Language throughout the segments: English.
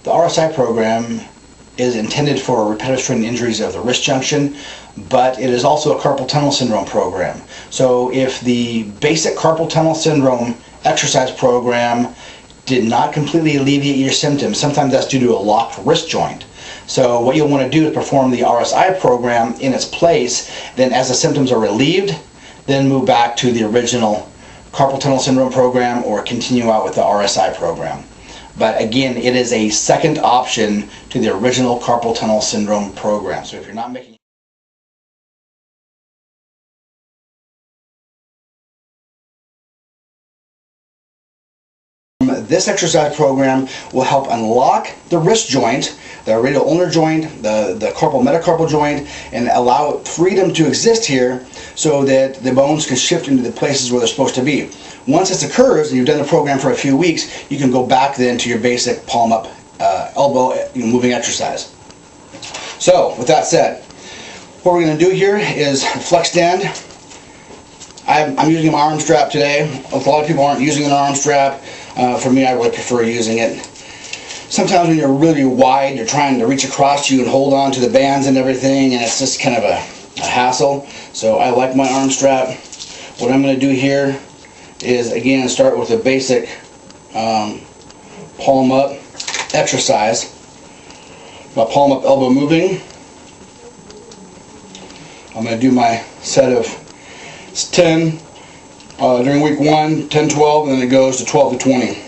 The RSI program is intended for repetitive strain injuries of the wrist junction, but it is also a carpal tunnel syndrome program. So if the basic carpal tunnel syndrome exercise program did not completely alleviate your symptoms, sometimes that's due to a locked wrist joint. So what you'll want to do is perform the RSI program in its place, then as the symptoms are relieved, then move back to the original carpal tunnel syndrome program or continue out with the RSI program. But again, it is a second option to the original carpal tunnel syndrome program. So if you're not making this exercise program will help unlock the wrist joint, the radial ulnar joint, the carpal metacarpal joint, and allow freedom to exist here so that the bones can shift into the places where they're supposed to be. Once this occurs and you've done the program for a few weeks, you can go back then to your basic palm up, elbow moving exercise. So with that said, what we're going to do here is flex stand. I'm using my arm strap today. A lot of people aren't using an arm strap. For me, I really prefer using it. Sometimes when you're really wide, you're trying to reach across you and hold on to the bands and everything, and it's just kind of a hassle. So I like my arm strap. What I'm going to do here is, again, start with a basic palm up exercise. My palm up elbow moving. I'm going to do my set of 10 during week 1, 10, 12, and then it goes to 12 to 20.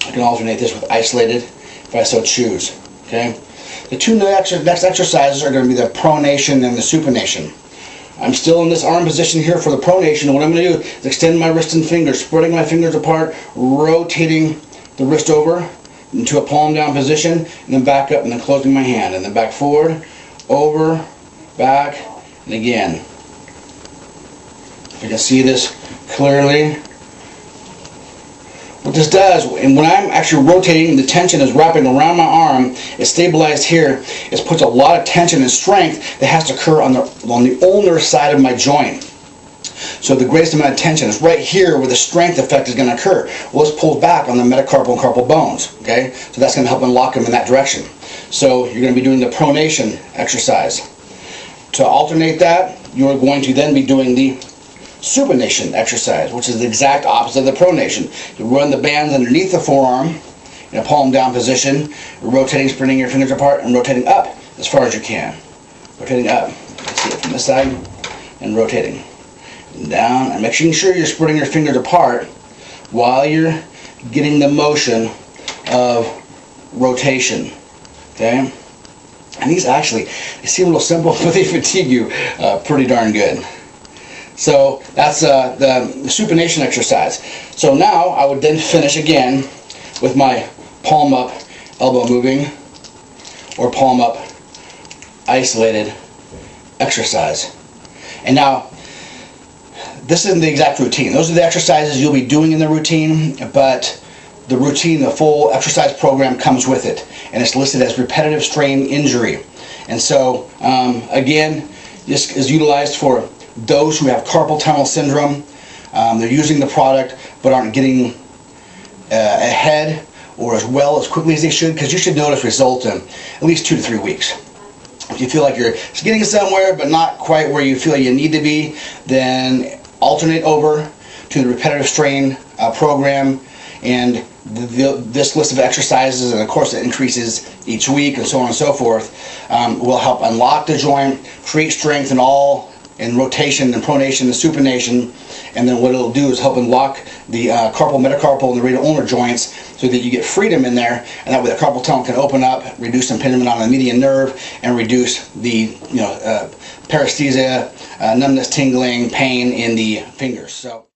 I can alternate this with isolated if I so choose. Okay. The two next exercises are going to be the pronation and the supination. I'm still in this arm position here for the pronation. What I'm going to do is extend my wrist and fingers, spreading my fingers apart, rotating the wrist over into a palm down position, and then back up and then closing my hand, and then back forward, over, back, and again. If you can see this clearly. What this does, and when I'm actually rotating, the tension is wrapping around my arm, it's stabilized here, it puts a lot of tension and strength that has to occur on the ulnar side of my joint. So the greatest amount of tension is right here where the strength effect is going to occur. Well, this pulls back on the metacarpal and carpal bones. Okay, so that's going to help unlock them in that direction. So you're going to be doing the pronation exercise. To alternate that, you're going to then be doing the supination exercise, which is the exact opposite of the pronation. You run the bands underneath the forearm in a palm down position, rotating, spreading your fingers apart, and rotating up as far as you can. Rotating up. You can see it from this side, and rotating. And down, and making sure you're spreading your fingers apart while you're getting the motion of rotation. Okay? And these actually, they seem a little simple, but they fatigue you pretty darn good. So that's the supination exercise. So now I would then finish again with my palm up, elbow moving, or palm up, isolated exercise. And now, this isn't the exact routine. Those are the exercises you'll be doing in the routine, but the routine, the full exercise program comes with it, and it's listed as repetitive strain injury. And so, again, this is utilized for those who have carpal tunnel syndrome. They're using the product but aren't getting ahead or as well as quickly as they should, because you should notice results in at least 2 to 3 weeks. If you feel like you're getting somewhere but not quite where you feel you need to be, then alternate over to the repetitive strain program, and this list of exercises, and of course it increases each week and so on and so forth, will help unlock the joint, create strength in rotation and pronation and supination, and then what it'll do is help unlock the carpal metacarpal and the radial ulnar joints so that you get freedom in there, and that way the carpal tunnel can open up, reduce impingement on the median nerve, and reduce the paresthesia, numbness, tingling, pain in the fingers. So